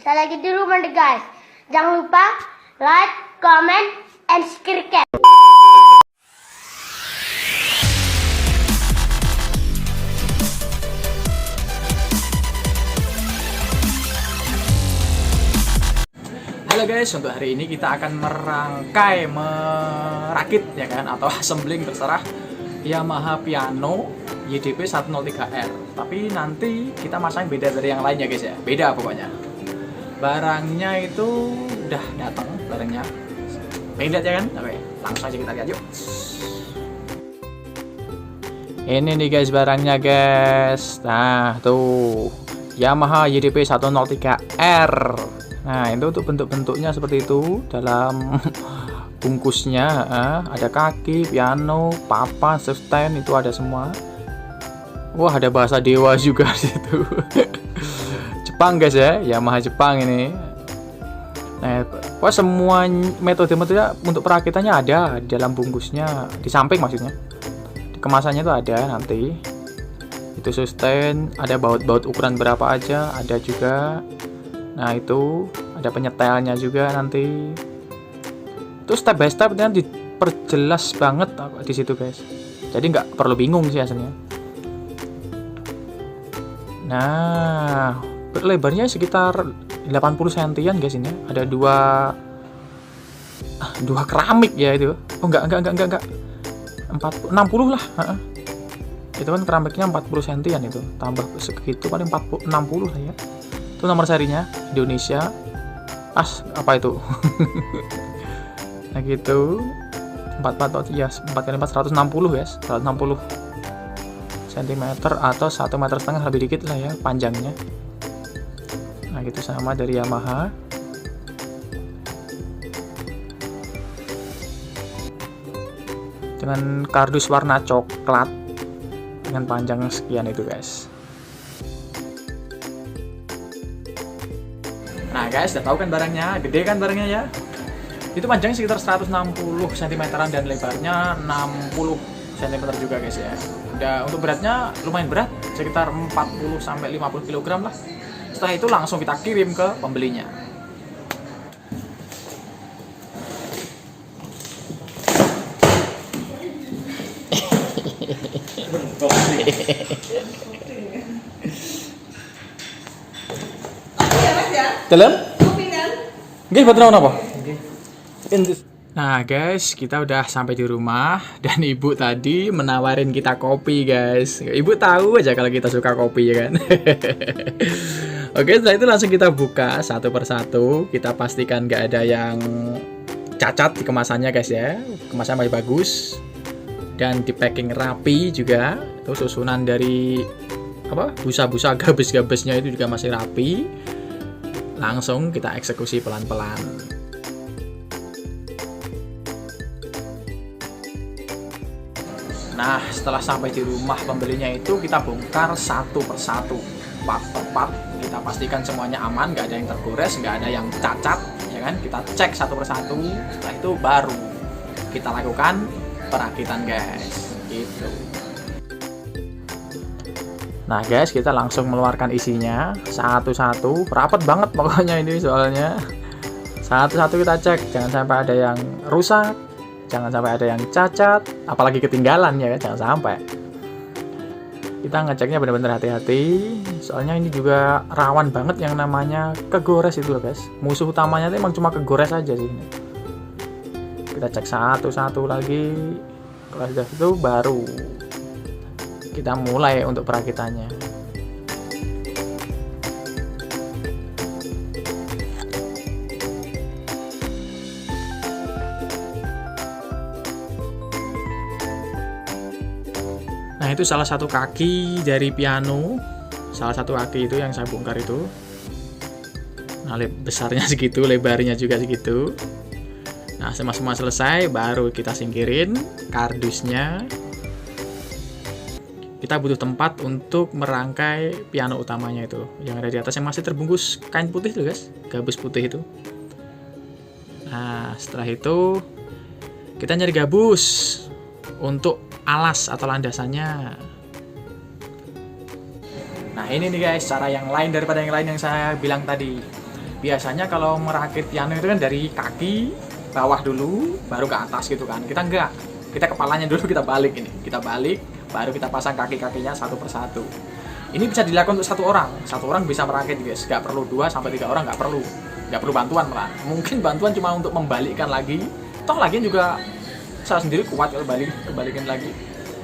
Saya lagi di rumah nih guys. Jangan lupa like, comment, and subscribe. Halo guys, untuk hari ini kita akan merakit ya kan, atau assembling terserah Yamaha Piano YDP 103R. Tapi nanti kita masang beda dari yang lainnya guys ya, beda pokoknya. Barangnya itu udah datang, barangnya beda ya kan. Oke, langsung aja kita lihat yuk. Ini nih guys barangnya guys. Nah tuh Yamaha YDP 103R. Nah itu untuk bentuk-bentuknya seperti itu. Dalam bungkusnya ada kaki, piano, papan, sustain, itu ada semua. Wah ada bahasa dewa juga di situ. Jepang guys ya, Yamaha Jepang ini. Nah semua metode-metode untuk perakitannya ada di dalam bungkusnya, di samping maksudnya. Di kemasannya itu ada nanti. Itu sustain, ada baut-baut ukuran berapa aja, ada juga. Nah itu ada penyetelnya juga nanti. Itu step by step nanti diperjelas banget di situ guys. Jadi nggak perlu bingung sih aslinya. Nah lebarnya sekitar 80 cm guys ini. Ada dua keramik ya itu. Oh enggak 60 lah. Itu kan keramiknya 40 cm itu. Tambah segitu paling 60 lah ya. Itu nomor serinya Indonesia. Apa itu? Nah gitu. 4 kali 4 160 guys. 160 cm atau 1,5 meter lebih dikit lah ya panjangnya. Nah gitu sama dari Yamaha. Dengan kardus warna coklat dengan panjang sekian itu guys. Nah guys, udah tahu kan barangnya, gede kan barangnya ya. Itu panjangnya sekitar 160 cm dan lebarnya 60 cm juga guys ya. Udah untuk beratnya lumayan berat, sekitar 40 sampai 50 kg lah. Setelah itu langsung kita kirim ke pembelinya. Dalam? Nggih, boten apa? Nah guys, kita udah sampai di rumah dan ibu tadi menawarin kita kopi guys. Ibu tahu aja kalau kita suka kopi ya kan. Oke, setelah itu langsung kita buka satu persatu. Kita pastikan nggak ada yang cacat di kemasannya guys ya. Kemasannya masih bagus dan di packing rapi juga. Itu susunan dari busa-busa gabes-gabesnya itu juga masih rapi. Langsung kita eksekusi pelan-pelan. Nah setelah sampai di rumah pembelinya itu kita bongkar satu persatu, part per part. Kita pastikan semuanya aman, nggak ada yang tergores, nggak ada yang cacat ya kan. Kita cek satu persatu, setelah itu baru kita lakukan perakitan guys gitu. Nah guys, kita langsung mengeluarkan isinya satu-satu, rapet banget pokoknya ini soalnya. Satu-satu kita cek, jangan sampai ada yang rusak, jangan sampai ada yang cacat, apalagi ketinggalan ya, jangan sampai. Kita ngeceknya benar-benar hati-hati, soalnya ini juga rawan banget yang namanya kegores itu loh guys. Musuh utamanya itu emang cuma kegores aja sih ini. Kita cek satu-satu lagi, kalau sudah itu baru kita mulai untuk perakitannya. Nah itu salah satu kaki dari piano, salah satu kaki itu yang saya bongkar itu. Nah besarnya segitu, lebarnya juga segitu. Nah semua selesai, baru kita singkirin kardusnya. Kita butuh tempat untuk merangkai piano utamanya itu yang ada di atas, yang masih terbungkus kain putih tuh guys, gabus putih itu. Nah setelah itu kita nyari gabus untuk alas atau landasannya. Nah ini nih guys, cara yang lain daripada yang lain yang saya bilang tadi. Biasanya kalau merakit piano itu kan dari kaki bawah dulu, baru ke atas gitu kan. Kita enggak, kita kepalanya dulu kita balik ini. Kita balik, baru kita pasang kaki-kakinya satu persatu. Ini bisa dilakukan untuk satu orang. Satu orang bisa merakit guys, nggak perlu 2 sampai 3 orang, nggak perlu bantuan malah. Mungkin bantuan cuma untuk membalikkan lagi. Toh lagian juga saya sendiri kuat kalau kebalikin lagi.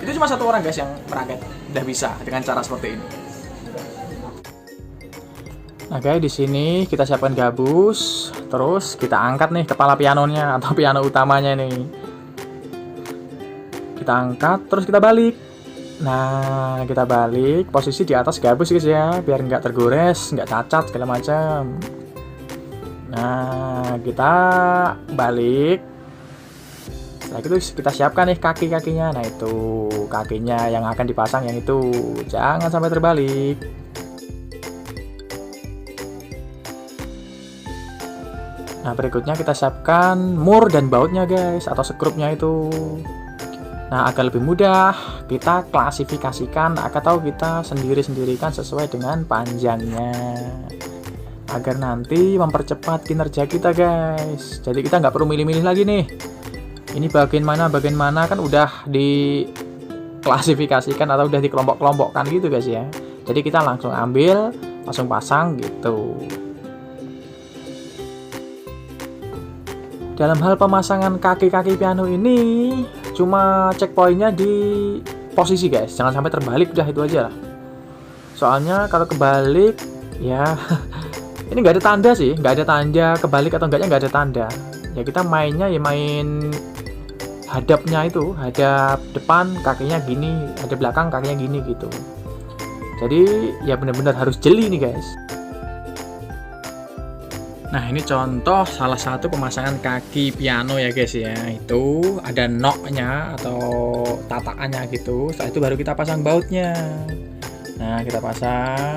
Itu cuma satu orang guys yang merakit, udah bisa dengan cara seperti ini. Nah guys, di sini kita siapkan gabus, terus kita angkat nih kepala pianonya atau piano utamanya nih. Kita angkat, terus kita balik. Nah, kita balik posisi di atas gabus guys ya, biar nggak tergores, nggak cacat segala macam. Nah, kita balik. Setelah itu kita siapkan nih kaki-kakinya. Nah, itu kakinya yang akan dipasang yang itu. Jangan sampai terbalik. Nah, berikutnya kita siapkan mur dan bautnya guys, atau sekrupnya itu. Nah, agar lebih mudah, kita klasifikasikan atau kita sendiri-sendirikan sesuai dengan panjangnya. Agar nanti mempercepat kinerja kita guys. Jadi kita nggak perlu milih-milih lagi nih. Ini bagian mana kan udah diklasifikasikan atau udah dikelompok-kelompokkan gitu guys ya. Jadi kita langsung ambil, langsung pasang gitu. Dalam hal pemasangan kaki-kaki piano ini cuma checkpointnya di posisi guys, jangan sampai terbalik, udah itu aja lah. Soalnya kalau kebalik ya ini nggak ada tanda sih, nggak ada tanda kebalik atau enggaknya, nggak ada tanda. Ya kita mainnya ya main hadapnya itu, hadap depan kakinya gini, hadap belakang kakinya gini gitu. Jadi ya benar-benar harus jeli nih guys. Nah, ini contoh salah satu pemasangan kaki piano ya guys ya. Itu ada knocknya atau tatakannya gitu. Setelah itu baru kita pasang bautnya. Nah, kita pasang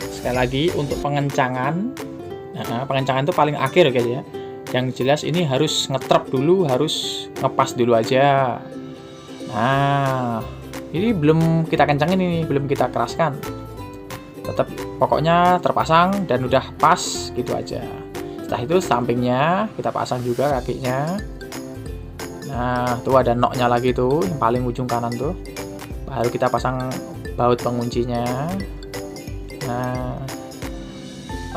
sekali lagi untuk pengencangan. Nah, pengencangan itu paling akhir guys ya. Yang jelas ini harus ngetrap dulu, harus ngepas dulu aja. Nah, ini belum kita kencangin, ini belum kita keraskan. Tetap pokoknya terpasang dan udah pas gitu aja. Setelah itu sampingnya kita pasang juga kakinya. Nah, tuh ada knocknya lagi tuh, yang paling ujung kanan tuh. Baru kita pasang baut penguncinya. Nah,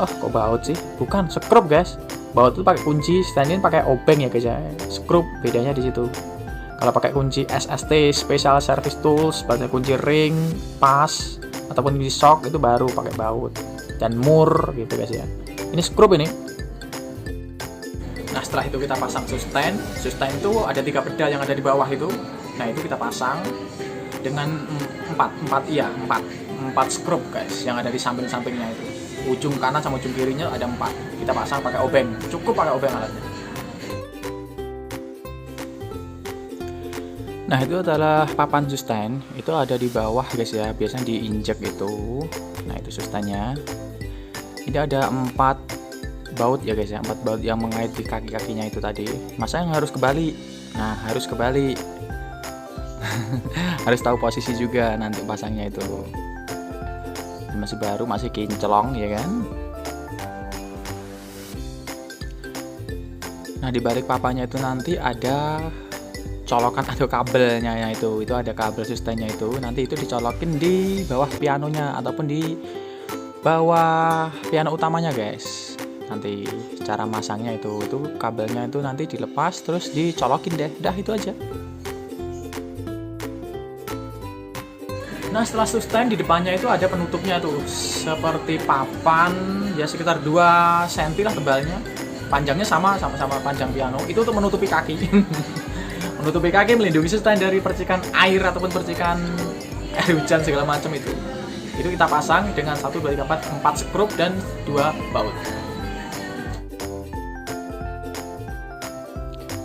oh kok baut sih? Bukan, skrup guys. Baut itu pakai kunci, standin pakai obeng ya guys ya. Skrup bedanya di situ. Kalau pakai kunci SST Special Service Tools, pakai kunci ring, pas ataupun kunci shock itu baru pakai baut dan mur gitu guys ya. Ini skrup ini. Nah, setelah itu kita pasang sustain. Sustain itu ada 3 pedal yang ada di bawah itu. Nah, itu kita pasang dengan 4 skrup guys yang ada di samping-sampingnya itu. Ujung kanan sama ujung kirinya ada 4. Kita pasang pakai obeng. Cukup pakai obeng alatnya. Nah, itu adalah papan sustain. Itu ada di bawah guys ya. Biasanya diinjek itu. Nah, itu sustainnya. Ini ada 4 baut ya guys ya, 4 baut yang mengait di kaki-kakinya itu tadi. Masa yang harus kebalik? Nah, harus kebalik. Harus tahu posisi juga nanti pasangnya itu. Masih baru, masih kinclong ya kan. Nah, di balik papanya itu nanti ada colokan atau kabelnya ya, itu ada kabel sustainnya itu. Nanti itu dicolokin di bawah pianonya ataupun di bawah piano utamanya guys. Nanti cara masangnya itu kabelnya itu nanti dilepas terus dicolokin deh, dah itu aja. Nah, setelah sustain di depannya itu ada penutupnya tuh, seperti papan ya sekitar 2 cm lah tebalnya, panjangnya sama panjang piano. Itu untuk menutupi kaki. Menutupi kaki, melindungi sustain dari percikan air ataupun percikan air hujan segala macam itu. Itu kita pasang dengan 1, 2, 3, 4 skrup dan 2 baut.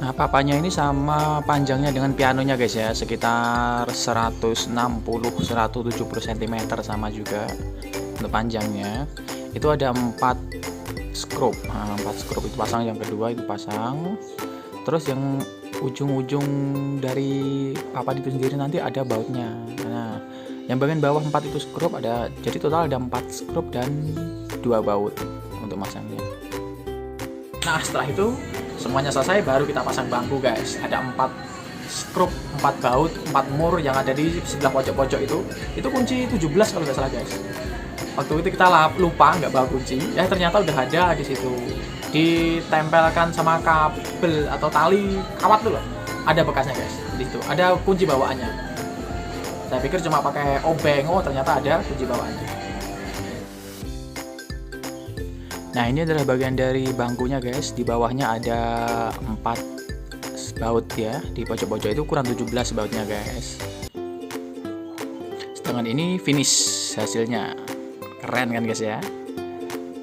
Nah, papanya ini sama panjangnya dengan pianonya guys ya, sekitar 160-170 cm sama juga untuk panjangnya. Itu ada 4 skrup. Nah, 4 skrup itu pasang, yang kedua itu pasang. Terus yang ujung-ujung dari papan itu sendiri nanti ada bautnya. Nah, yang bagian bawah 4 itu skrup ada, jadi total ada 4 skrup dan 2 baut untuk masangnya. Nah, setelah itu semuanya selesai, baru kita pasang bangku guys. Ada 4 skrup, 4 baut, 4 mur yang ada di sebelah pojok-pojok itu kunci 17 kalau nggak salah guys. Waktu itu kita lupa nggak bawa kunci, ya ternyata udah ada di situ. Ditempelkan sama kabel atau tali kawat tuh loh. Ada bekasnya guys. Di situ ada kunci bawaannya. Saya pikir cuma pakai obeng, oh ternyata ada kunci bawaannya. Nah, ini adalah bagian dari bangkunya guys. Di bawahnya ada 4 baut ya. Di pojok-pojok itu kurang 17 bautnya guys. Setengah ini finish hasilnya. Keren kan guys ya?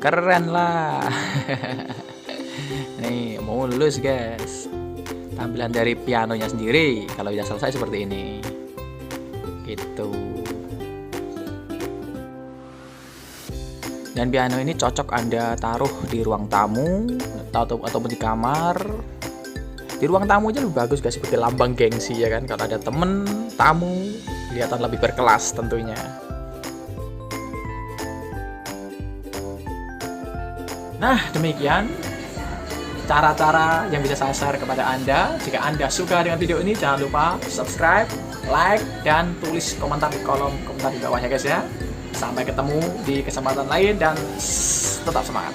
Keren lah. Nih, mulus guys. Tampilan dari pianonya sendiri kalau sudah selesai seperti ini. Gitu. Dan piano ini cocok Anda taruh di ruang tamu ataupun di kamar. Di ruang tamu aja lebih bagus guys, seperti lambang gengsi ya kan. Kalau ada temen tamu, kelihatan lebih berkelas tentunya. Nah, demikian cara-cara yang bisa saya share kepada Anda. Jika Anda suka dengan video ini, jangan lupa subscribe, like, dan tulis komentar di kolom komentar di bawah ya guys ya. Sampai ketemu di kesempatan lain dan tetap semangat.